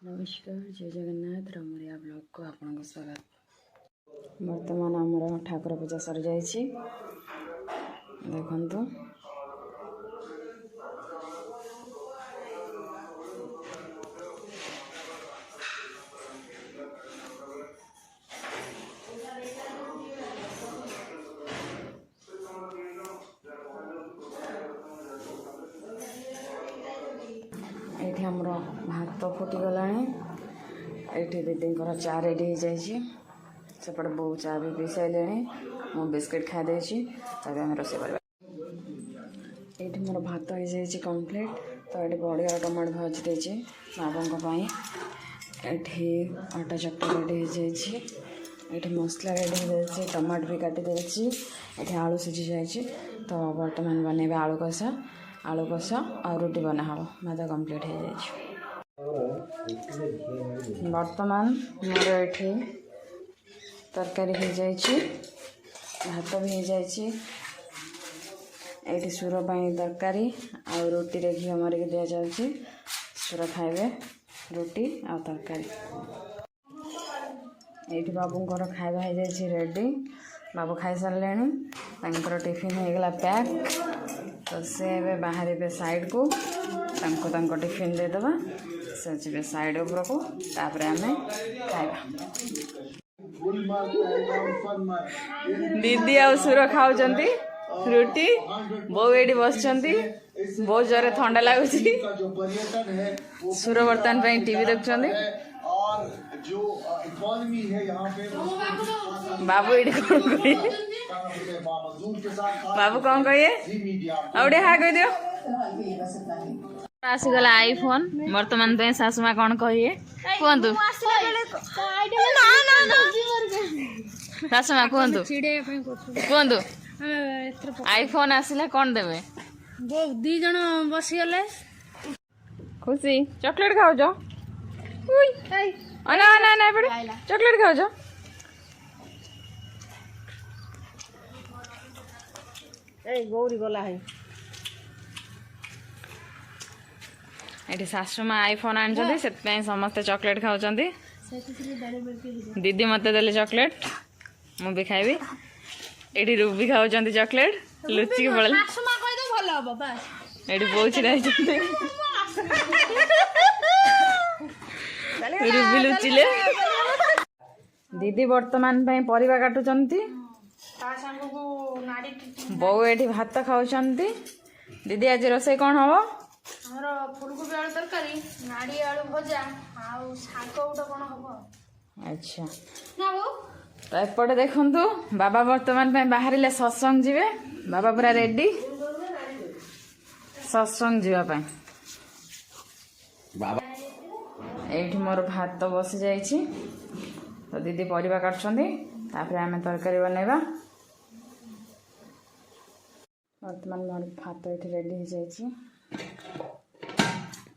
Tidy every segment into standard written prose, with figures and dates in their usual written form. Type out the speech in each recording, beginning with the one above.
नमस्कार जय जगन्नाथ रामरिया ब्लॉग को आपन को स्वागत। वर्तमान आमर ठाकुर पूजा सरी जाइए देखु ये आमर भात फुटीगला ये दीदी चा रेडी हो जाए सेपटे बो चा भी पी सारे मु बिस्किट खाई तब आम रोसे कर ये मोर भात हो जाए कम्प्लीट तो ये बड़ी और टमाटो भाजी देचे बाबा ये आटा चक्टा रेडी हो जाए ये मसला रेडी हो जाए टमाटो भी काटी देची ये आलू सीझी जाए तो बर्तमान बनैबा आलू कषा और रोटी बना हम भात कम्प्लीट हो जाए। बर्तमान मोर ये तरकारी हो जाए भात भी हो जाए ये सुर तरकारी आ रोटी रे घी मारिक दि जाए सुर खाइबे रोटी आ तरकारी। ये बाबूंर खाଇବା हो जाए रेडी बाबू खाई सारे टिफिन हो गला पैक तो से बाहर साइड को टिफिन देदेबा से जी साइड उपर को तापर आम खाइबा। दीदी आ सुर खाऊ रोटी बो ये बस बहुत जोरे ठंडा लगुच सुर बर्तमान टीवी देखुं जो इकोनॉमी है यहाँ पे बाबू ये बाबू कौन कहिए आउटे हाँ कह दियो आसीगला आईफोन बर्तमान पे सासुमा कौन कहिए कहतु सासुमा कहतु आईफोन आसिला कौन देवे दी जन बसीगले खुशी चॉकलेट खाओ ना ना ना पड़े चॉकलेट खाओ गौरी गला है ये सासु माँ आईफोन आनी से समस्ते चॉकलेट खाऊँ दीदी मत देले चॉकलेट मु भी खाइबी ये रूबी खाऊँ चॉकलेट लुचिक पड़े ये बहुत रूबी लुचिले दीदी बर्तमान परिवा काटुचंती बो ये भात खाऊं दीदी आज रोसे कौन हम हमर फूलकोबी आलू तरकारी नाड़ी आलू भजा आ शाग गोटे कौन हम अच्छा तो एपटे देखु बाबा बर्तमान बाहर सत्संग जीवे बाबा पूरा रेडी सत्संग जीवाई ये मोर भात बसी जाइए तो दीदी परिवा काटुँच आम तरकारी बनैबा बर्तमान मोर भात ये रेडी हो जाए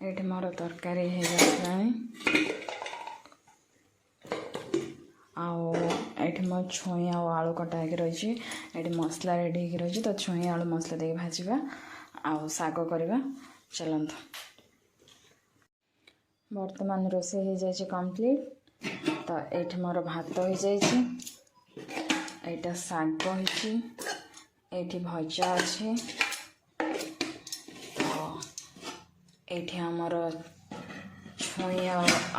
ये मोर तरकारी हो जाए आठ मो छुई आलू कटा रही ये मसला रेडी हो रही तो छुई आलू मसला दे भाजवा आउ साग करवा चलत बर्तमान रोसे हो जाए कम्प्लीट तो ये मोर भात हो जाए यहाँ शाग ये भजा अच्छे ये आमर छुई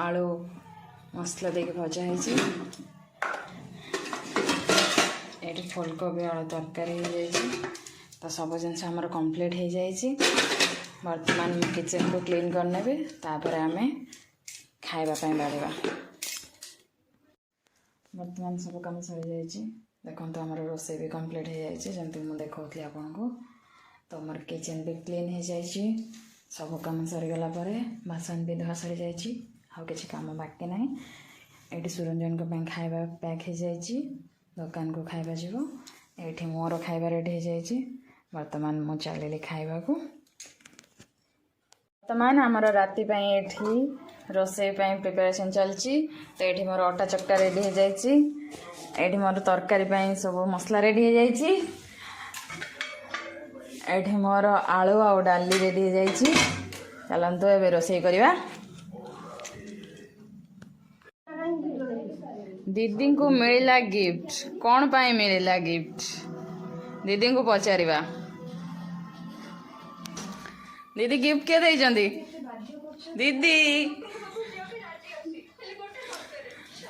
आलू मसला दे भजा ये फूलकोबी आलू तरकारी हो जाए तो सब जिन आमर कम्प्लीट हो जाए बर्तमान किचन को क्लीन करने तापर आम खाइबापी बाढ़ा बर्तमान सब कम सरी जाइए देखो आमर रोसे भी कम्प्लीट हो जाए जमी मुझे देखी आपन को तो मोर किचन भी क्लीन हो जाए सब कम सरीगला बासन भी धुआ सरी जाइए आउ कि कम बाकी ना ये सुरंजन को खाइबा पैक हो जाए दुकान को खाइबा जीव ये मोर खाइबा रेडी हो जाए बर्तमान मु चलिए खाइबा को बर्तमान आमर राति ये रोसे प्रिपेरेसन चलती तो ये मोर अटा चकटा रेडी हो जाए ये मोर तरकारी सब मसला रेडी हो जाए ये मोर आलू आ डाली रेडी हो जाए चलतु ए रोसे करवा दीदी को मिला गिफ्ट कौन पाई मिला गिफ्ट दीदी को पचारिबा दीदी गिफ्ट के देइचंदी दीदी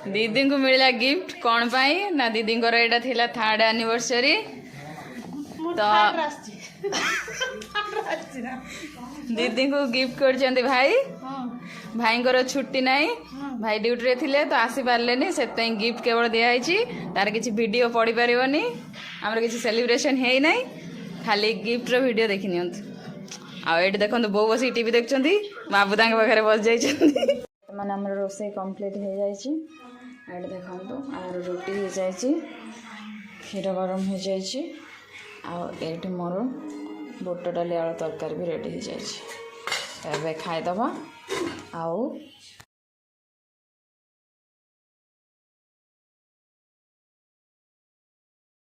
दीदी को मिला गिफ्ट कौन पाई ना दीदी एटा थिला 3rd एनिवर्सरी तो दीदी को गिफ्ट कर भाई भाई को छुट्टी नहीं भाई ड्यूटी रे थिले तो आसी पारलेनी से गिफ्ट केवल दिखाई तार किसी वीडियो पढ़ी पारनी आमर किसी सेलिब्रेशन है नहीं खाली गिफ्ट रो वीडियो देखी नियंतु आउ देखो बो बस टीवी देखुं बाबू पाखे बस जाइए मैंने आम रोसे कम्प्लीट हो जाए देखो आम रुटी हो जाए क्षीर गरम हो जाए आठ मोर बुट डाली आलू तरकारी भी रेडी हो जाए खाईदबा आउ